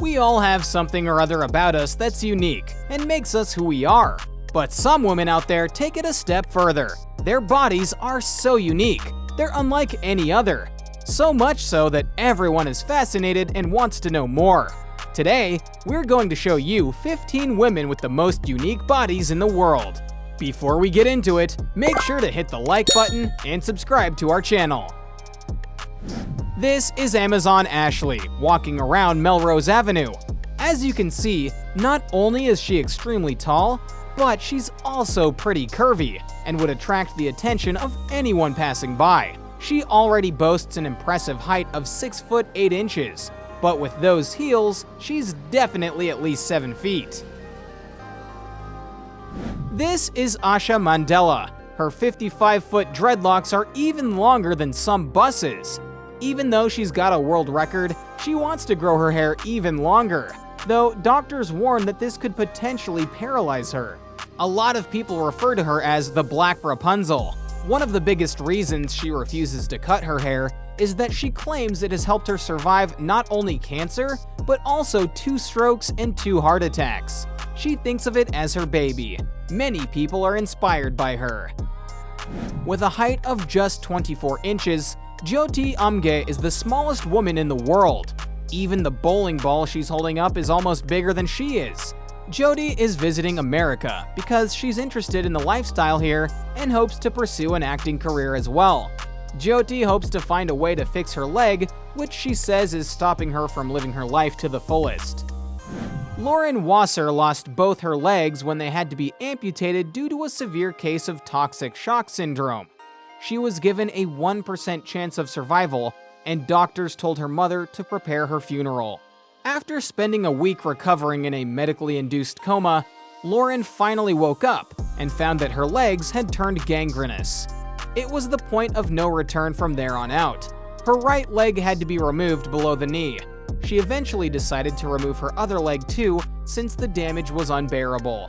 We all have something or other about us that's unique and makes us who we are. But some women out there take it a step further. Their bodies are so unique. They're unlike any other. So much so that everyone is fascinated and wants to know more. Today, we're going to show you 15 women with the most unique bodies in the world. Before we get into it, make sure to hit the like button and subscribe to our channel. This is Amazon Ashley, walking around Melrose Avenue. As you can see, not only is she extremely tall, but she's also pretty curvy and would attract the attention of anyone passing by. She already boasts an impressive height of 6 foot 8 inches, but with those heels, she's definitely at least 7 feet. This is Asha Mandela. Her 55-foot dreadlocks are even longer than some buses. Even though she's got a world record, she wants to grow her hair even longer, though doctors warn that this could potentially paralyze her. A lot of people refer to her as the Black Rapunzel. One of the biggest reasons she refuses to cut her hair is that she claims it has helped her survive not only cancer, but also 2 strokes and 2 heart attacks. She thinks of it as her baby. Many people are inspired by her. With a height of just 24 inches, Jyoti Amge is the smallest woman in the world. Even the bowling ball she's holding up is almost bigger than she is. Jyoti is visiting America because she's interested in the lifestyle here and hopes to pursue an acting career as well. Jyoti hopes to find a way to fix her leg, which she says is stopping her from living her life to the fullest. Lauren Wasser lost both her legs when they had to be amputated due to a severe case of toxic shock syndrome. She was given a 1% chance of survival, and doctors told her mother to prepare her funeral. After spending a week recovering in a medically induced coma, Lauren finally woke up and found that her legs had turned gangrenous. It was the point of no return from there on out. Her right leg had to be removed below the knee. She eventually decided to remove her other leg too, since the damage was unbearable.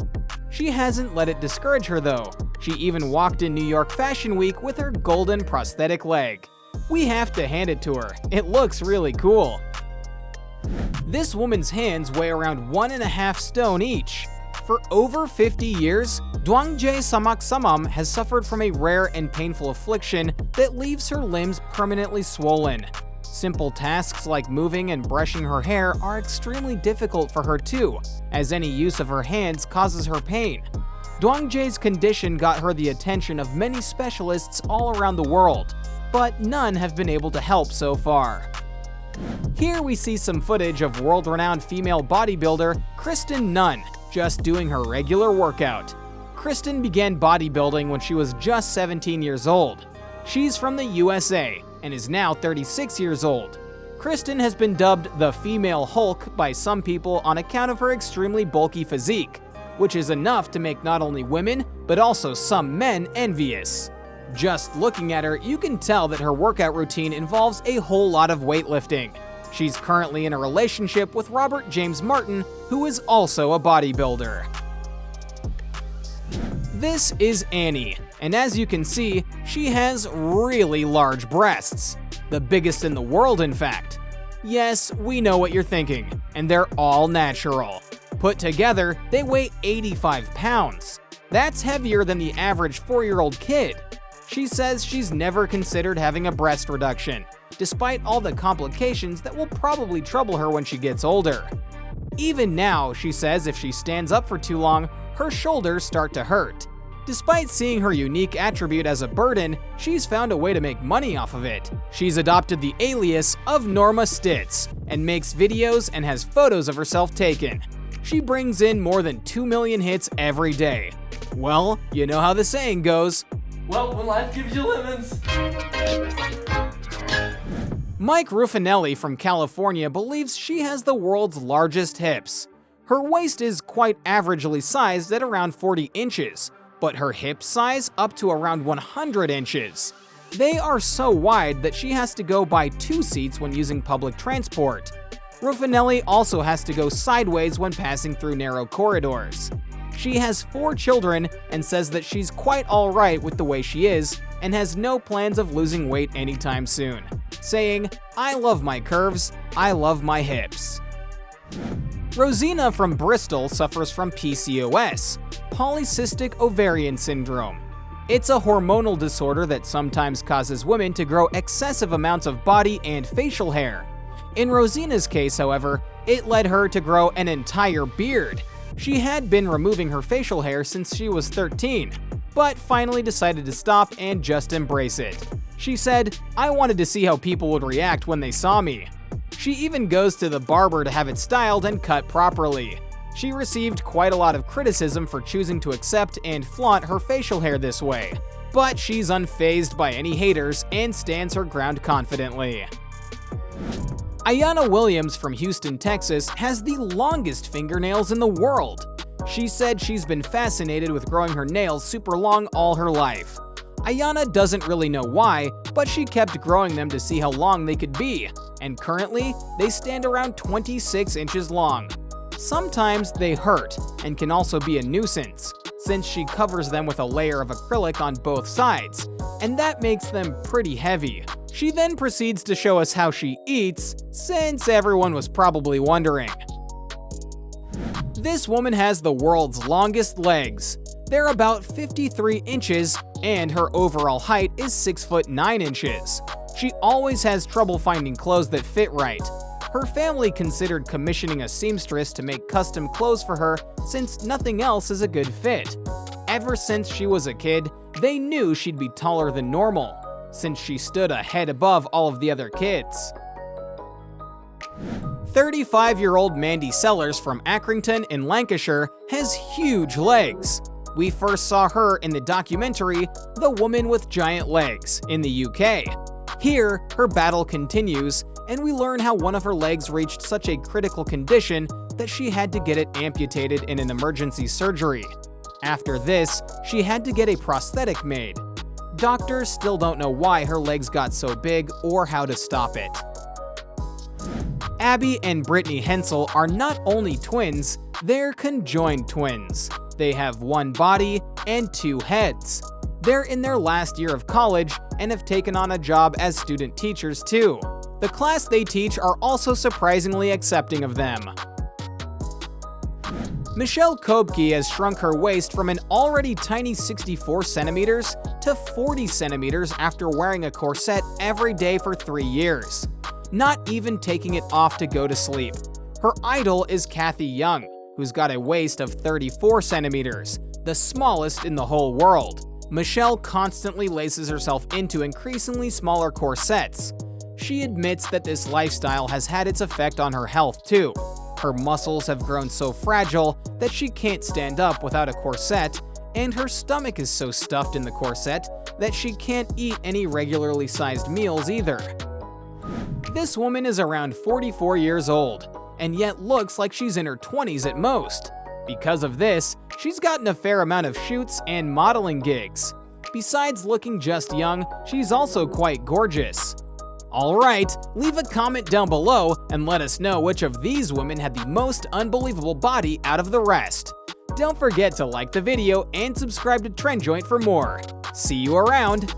She hasn't let it discourage her though. She even walked in New York Fashion Week with her golden prosthetic leg. We have to hand it to her. It looks really cool. This woman's hands weigh around 1.5 stone each. For over 50 years, Dwangjae Samaksamam has suffered from a rare and painful affliction that leaves her limbs permanently swollen. Simple tasks like moving and brushing her hair are extremely difficult for her too, as any use of her hands causes her pain. Dwangjae's condition got her the attention of many specialists all around the world, but none have been able to help so far. Here we see some footage of world-renowned female bodybuilder Kristen Nunn just doing her regular workout. Kristen began bodybuilding when she was just 17 years old. She's from the USA and is now 36 years old. Kristen has been dubbed the female Hulk by some people on account of her extremely bulky physique, which is enough to make not only women, but also some men envious. Just looking at her, you can tell that her workout routine involves a whole lot of weightlifting. She's currently in a relationship with Robert James Martin, who is also a bodybuilder. This is Annie, and as you can see, she has really large breasts. The biggest in the world, in fact. Yes, we know what you're thinking, and they're all natural. Put together, they weigh 85 pounds. That's heavier than the average 4-year-old kid. She says she's never considered having a breast reduction, despite all the complications that will probably trouble her when she gets older. Even now, she says if she stands up for too long, her shoulders start to hurt. Despite seeing her unique attribute as a burden, she's found a way to make money off of it. She's adopted the alias of Norma Stitz and makes videos and has photos of herself taken. She brings in more than 2 million hits every day. Well, you know how the saying goes. Well, when life gives you lemons. Mike Ruffinelli from California believes she has the world's largest hips. Her waist is quite averagely sized at around 40 inches, but her hip size up to around 100 inches. They are so wide that she has to go by 2 seats when using public transport. Ruffinelli also has to go sideways when passing through narrow corridors. She has 4 children and says that she's quite alright with the way she is and has no plans of losing weight anytime soon, saying, "I love my curves, I love my hips." Rosina from Bristol suffers from PCOS, polycystic ovarian syndrome. It's a hormonal disorder that sometimes causes women to grow excessive amounts of body and facial hair. In Rosina's case, however, it led her to grow an entire beard. She had been removing her facial hair since she was 13, but finally decided to stop and just embrace it. She said, "I wanted to see how people would react when they saw me." She even goes to the barber to have it styled and cut properly. She received quite a lot of criticism for choosing to accept and flaunt her facial hair this way, but she's unfazed by any haters and stands her ground confidently. Ayanna Williams from Houston, Texas has the longest fingernails in the world. She said she's been fascinated with growing her nails super long all her life. Ayanna doesn't really know why, but she kept growing them to see how long they could be, and currently, they stand around 26 inches long. Sometimes they hurt, and can also be a nuisance, since she covers them with a layer of acrylic on both sides, and that makes them pretty heavy. She then proceeds to show us how she eats, since everyone was probably wondering. This woman has the world's longest legs. They're about 53 inches, and her overall height is 6 foot 9 inches. She always has trouble finding clothes that fit right. Her family considered commissioning a seamstress to make custom clothes for her since nothing else is a good fit. Ever since she was a kid, they knew she'd be taller than normal, since she stood a head above all of the other kids. 35-year-old Mandy Sellers from Accrington in Lancashire has huge legs. We first saw her in the documentary The Woman with Giant Legs in the UK. Here, her battle continues, and we learn how one of her legs reached such a critical condition that she had to get it amputated in an emergency surgery. After this, she had to get a prosthetic made. Doctors still don't know why her legs got so big or how to stop it. Abby and Brittany Hensel are not only twins, they're conjoined twins. They have one body and two heads. They're in their last year of college and have taken on a job as student teachers too. The class they teach are also surprisingly accepting of them. Michelle Koebke has shrunk her waist from an already tiny 64 centimeters to 40 centimeters after wearing a corset every day for 3 years, not even taking it off to go to sleep. Her idol is Kathy Young, who's got a waist of 34 centimeters, the smallest in the whole world. Michelle constantly laces herself into increasingly smaller corsets. She admits that this lifestyle has had its effect on her health too. Her muscles have grown so fragile that she can't stand up without a corset, and her stomach is so stuffed in the corset that she can't eat any regularly sized meals either. This woman is around 44 years old, and yet looks like she's in her 20s at most. Because of this, she's gotten a fair amount of shoots and modeling gigs. Besides looking just young, she's also quite gorgeous. Alright, leave a comment down below and let us know which of these women had the most unbelievable body out of the rest. Don't forget to like the video and subscribe to TrendJoint for more. See you around!